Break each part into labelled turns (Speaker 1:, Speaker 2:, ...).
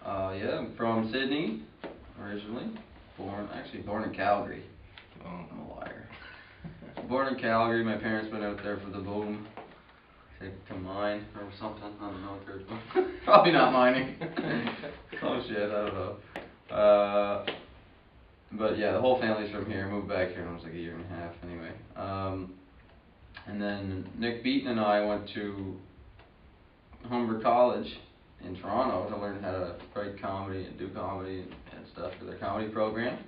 Speaker 1: Yeah, I'm from Sydney, originally. Born in Calgary.
Speaker 2: Oh.
Speaker 1: I'm a liar. Born in Calgary, my parents went out there for the boom. To mine or something. I don't know what they're doing. Probably not mining. Oh shit, I don't know. But yeah, the whole family's from here. Moved back here when I was like a year and a half anyway. And then Nick Beaton and I went to Humber College in Toronto to learn how to write comedy and do comedy and stuff for their comedy program.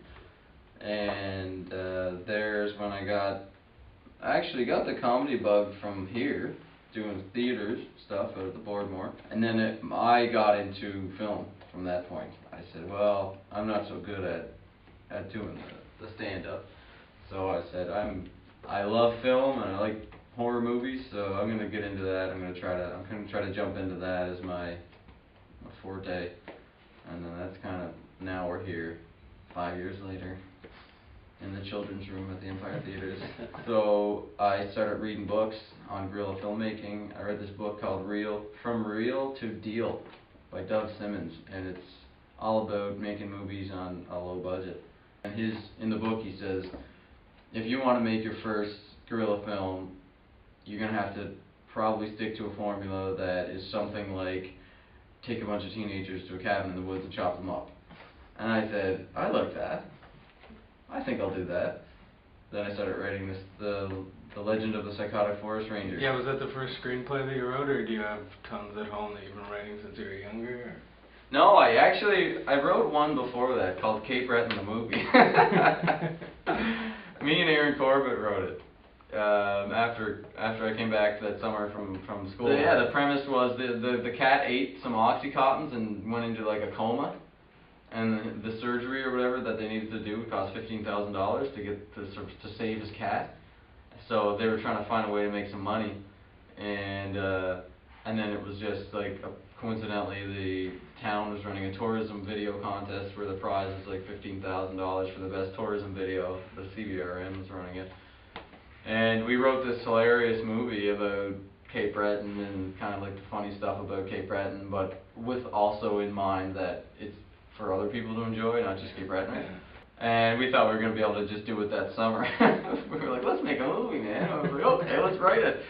Speaker 1: And there's when I actually got the comedy bug from here, doing theaters stuff out at the Boardmore. And then I got into film from that point. I said, well, I'm not so good at doing the stand-up. So I said, I love film and I like horror movies, so I'm gonna get into that. I'm gonna try to jump into that as my forte. And then that's kind of, now we're here 5 years later in the children's room at the Empire Theaters. So I started reading books on guerrilla filmmaking. I read this book called From Real to Deal by Doug Simmons, and it's all about making movies on a low budget. And in the book he says, if you want to make your first guerrilla film, you're going to have to probably stick to a formula that is something like take a bunch of teenagers to a cabin in the woods and chop them up. And I said, I like that. I think I'll do that. Then I started writing the Legend of the Psychotic Forest Ranger.
Speaker 2: Yeah, was that the first screenplay that you wrote, or do you have tons at home that you've been writing since you were younger? Or?
Speaker 1: No, I wrote one before that called Cape Breton the movie. Me and Aaron Corbett wrote it after I came back that summer from school. So yeah, the premise was the cat ate some Oxycontins and went into like a coma. And the surgery or whatever that they needed to do cost $15,000 to get to save his cat. So they were trying to find a way to make some money, and then it was just like coincidentally the town was running a tourism video contest where the prize was like $15,000 for the best tourism video. The CBRN was running it, and we wrote this hilarious movie about Cape Breton and kind of like the funny stuff about Cape Breton, but with also in mind that it's for other people to enjoy, not just Cape Bretoners. And we thought we were going to be able to just do it that summer. We were like, let's make a movie, man. I was like, okay, let's write it.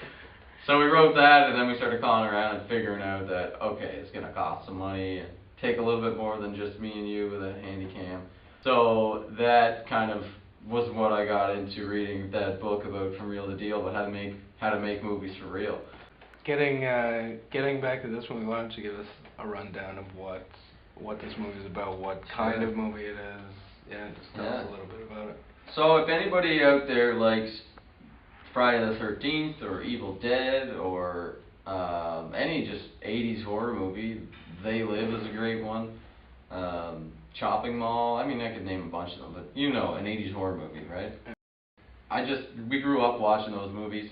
Speaker 1: So we wrote that, and then we started calling around and figuring out that, okay, it's going to cost some money and take a little bit more than just me and you with a handy cam. So that kind of was what I got into reading that book about From Real to Deal, about how to make movies for real.
Speaker 2: Getting back to this movie, why don't you give us a rundown of what this movie is about, what kind of movie it is. Yeah, just tell us a little bit about it.
Speaker 1: So if anybody out there likes Friday the 13th or Evil Dead or any just 80s horror movie, They Live is a great one. Chopping Mall, I mean I could name a bunch of them, but you know, an 80s horror movie, right? We grew up watching those movies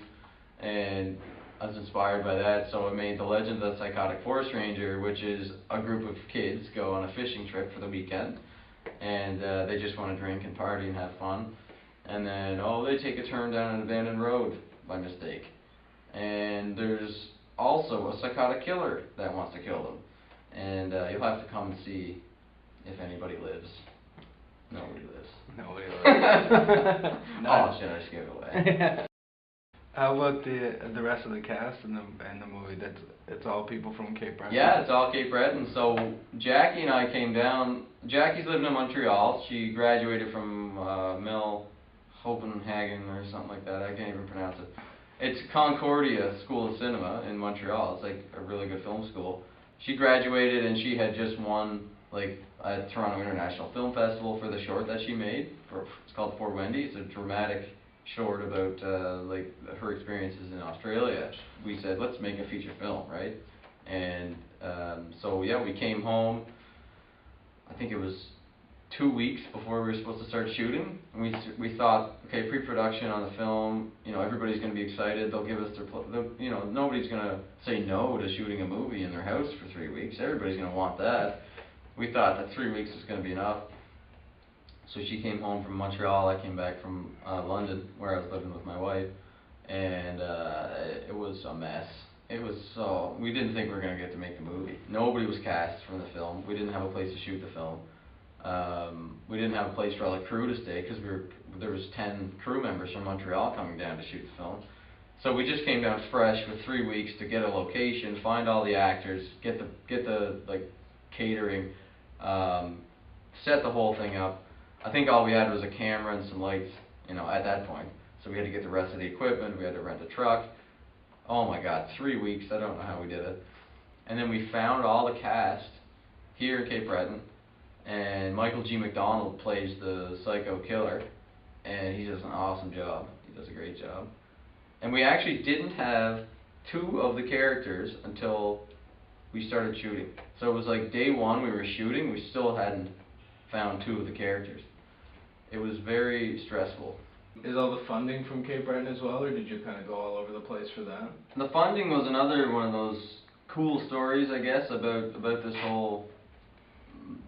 Speaker 1: and I was inspired by that, so I made The Legend of the Psychotic Forest Ranger, which is a group of kids go on a fishing trip for the weekend, and they just want to drink and party and have fun, and then, they take a turn down an abandoned road by mistake, and there's also a psychotic killer that wants to kill them, and you'll have to come and see if anybody lives. Nobody lives.
Speaker 2: Nobody lives.
Speaker 1: Oh shit, I just gave it away.
Speaker 2: How about the rest of the cast in the movie? It's all people from Cape Breton?
Speaker 1: Yeah, it's all Cape Breton. So Jackie and I came down. Jackie's living in Montreal. She graduated from Mel Copenhagen or something like that. I can't even pronounce it. It's Concordia School of Cinema in Montreal. It's like a really good film school. She graduated and she had just won like at Toronto International Film Festival for the short that she made. It's called For Wendy. It's a dramatic short about like her experiences in Australia. We said, let's make a feature film, right? And so yeah, we came home. I think it was 2 weeks before we were supposed to start shooting. And we thought, okay, pre-production on the film. Everybody's going to be excited. They'll give us their, nobody's going to say no to shooting a movie in their house for 3 weeks. Everybody's going to want that. We thought that 3 weeks was going to be enough. So she came home from Montreal, I came back from London, where I was living with my wife, and it was a mess. It was so, we didn't think we were going to get to make the movie. Nobody was cast from the film. We didn't have a place to shoot the film. We didn't have a place for all the crew to stay because there was 10 crew members from Montreal coming down to shoot the film. So we just came down fresh with 3 weeks to get a location, find all the actors, get the like catering, set the whole thing up. I think all we had was a camera and some lights, you know, at that point. So we had to get the rest of the equipment. We had to rent a truck. Oh my God, 3 weeks. I don't know how we did it. And then we found all the cast here in Cape Breton. And Michael G. McDonald plays the psycho killer, and he does an awesome job. He does a great job. And we actually didn't have 2 of the characters until we started shooting. So it was like day 1 we were shooting, we still hadn't found 2 of the characters. It was very stressful.
Speaker 2: Is all the funding from Cape Breton as well, or did you kind of go all over the place for that?
Speaker 1: The funding was another one of those cool stories, I guess, about this whole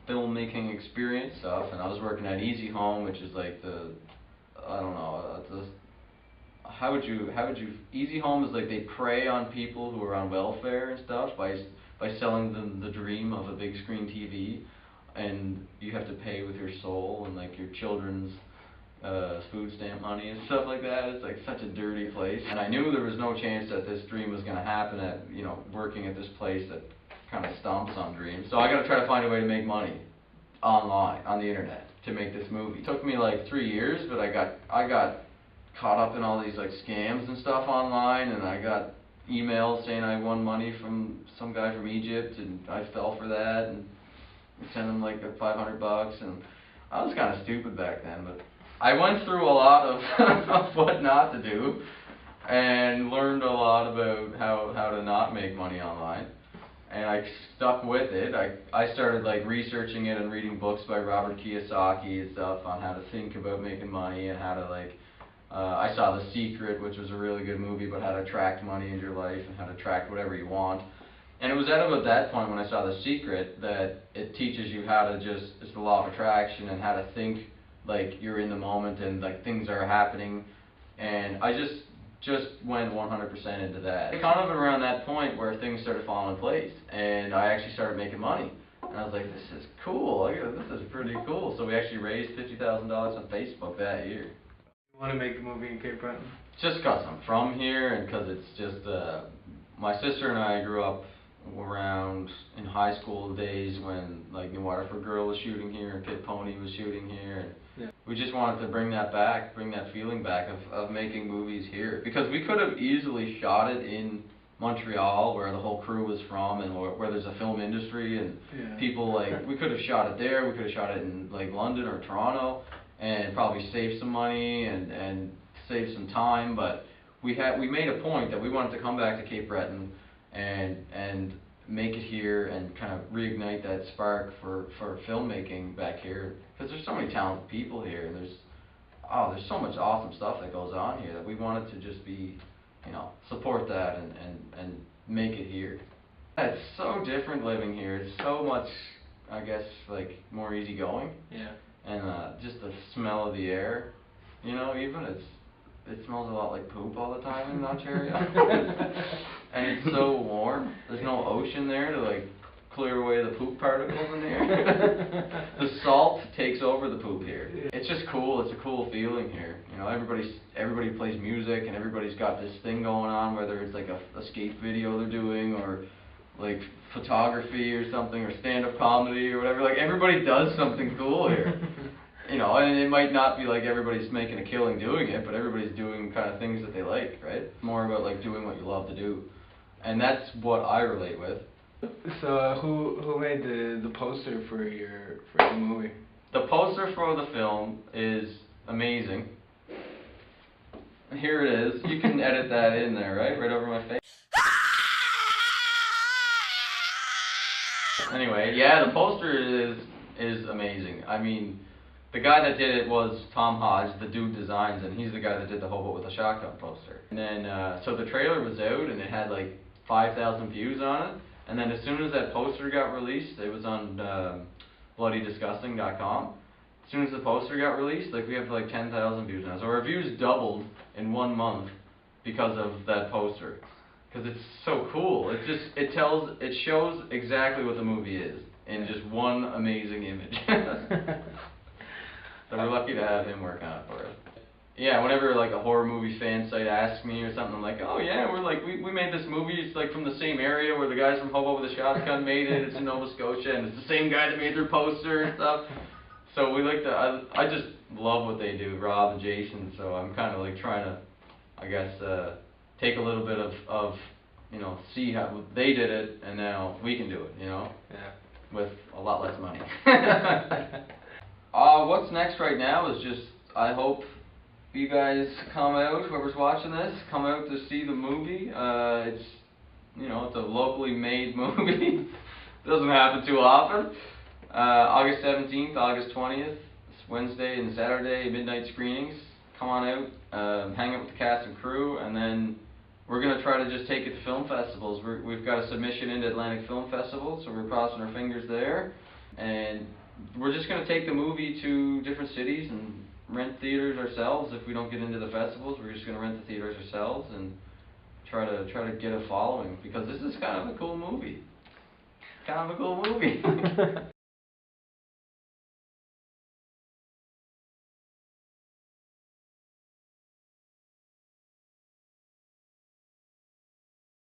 Speaker 1: filmmaking experience stuff. And I was working at Easy Home, which is like how would you Easy Home is like they prey on people who are on welfare and stuff by selling them the dream of a big screen TV, and you have to pay with your soul and like your children's food stamp money and stuff like that. It's like such a dirty place, and I knew there was no chance that this dream was going to happen at, you know, working at this place that kind of stomps on dreams. So I got to try to find a way to make money online, on the internet, to make this movie. It took me like 3 years, but I got caught up in all these like scams and stuff online, and I got emails saying I won money from some guy from Egypt, and I fell for that and sent him like $500, and I was kind of stupid back then, but I went through a lot of what not to do, and learned a lot about how to not make money online. And I stuck with it. I started like researching it and reading books by Robert Kiyosaki and stuff on how to think about making money and how to like, I saw The Secret, which was a really good movie about how to attract money into your life and how to attract whatever you want. And it was at about that point when I saw The Secret that it teaches you how to just, it's the law of attraction, and how to think like you're in the moment and like things are happening. And I just went 100% into that. Kind of around that point where things started falling in place, and I actually started making money. And I was like, this is cool, this is pretty cool. So we actually raised $50,000 on Facebook that year.
Speaker 2: You want to make the movie in Cape Breton?
Speaker 1: Just because I'm from here, and because it's just, my sister and I grew up around in high school days when like New Waterford Girl was shooting here and Kid Pony was shooting here, and yeah, we just wanted to bring that back, bring that feeling back of making movies here, because we could have easily shot it in Montreal where the whole crew was from and where there's a film industry and yeah, people like, we could have shot it there, we could have shot it in like London or Toronto and probably saved some money and save some time, but we made a point that we wanted to come back to Cape Breton and make it here and kind of reignite that spark for filmmaking back here, because there's so many talented people here, and there's so much awesome stuff that goes on here that we wanted to just be, you know, support that and make it here. It's so different living here. It's so much, I guess, like more easygoing. Yeah. And just the smell of the air, you know, even it smells a lot like poop all the time in Ontario. And it's so warm. There's no ocean there to like clear away the poop particles in the air. The salt takes over the poop here. It's just cool. It's a cool feeling here. You know, everybody plays music, and everybody's got this thing going on, whether it's like a skate video they're doing, or like photography or something, or stand-up comedy or whatever. Like everybody does something cool here. You know, and it might not be like everybody's making a killing doing it, but everybody's doing kind of things that they like, right? It's more about like doing what you love to do. And that's what I relate with.
Speaker 2: So who made the poster for your movie?
Speaker 1: The poster for the film is amazing. Here it is. You can edit that in there, right? Right over my face. Anyway, yeah, the poster is amazing. I mean, the guy that did it was Tom Hodge, the Dude Designs, and he's the guy that did the Hobo with a Shotgun poster. And then, so the trailer was out, and it had like 5,000 views on it. And then as soon as that poster got released, it was on bloodydisgusting.com. As soon as the poster got released, like we have like 10,000 views now. So our views doubled in 1 month because of that poster. Because it's so cool. it shows exactly what the movie is in just one amazing image. So we're lucky to have him working on it for us. Yeah, whenever like a horror movie fan site asks me or something, I'm like, oh yeah, we made this movie. It's like from the same area where the guys from Hobo with a Shotgun made it. It's in Nova Scotia, and it's the same guy that made their poster and stuff. So we like to. I just love what they do, Rob and Jason. So I'm kind of like trying to, I guess, take a little bit of see how they did it, and now we can do it.
Speaker 2: Yeah.
Speaker 1: With a lot less money. What's next right now is just I hope you guys come out, whoever's watching this, come out to see the movie. It's it's a locally made movie. Doesn't happen too often. August 17th, August 20th, it's Wednesday and Saturday midnight screenings. Come on out, hang out with the cast and crew, and then we're going to try to just take it to film festivals. We've got a submission into Atlantic Film Festival, so we're crossing our fingers there. And we're just going to take the movie to different cities and rent theaters ourselves. If we don't get into the festivals, we're just going to rent the theaters ourselves and try to get a following, because this is kind of a cool movie. Kind of a cool movie.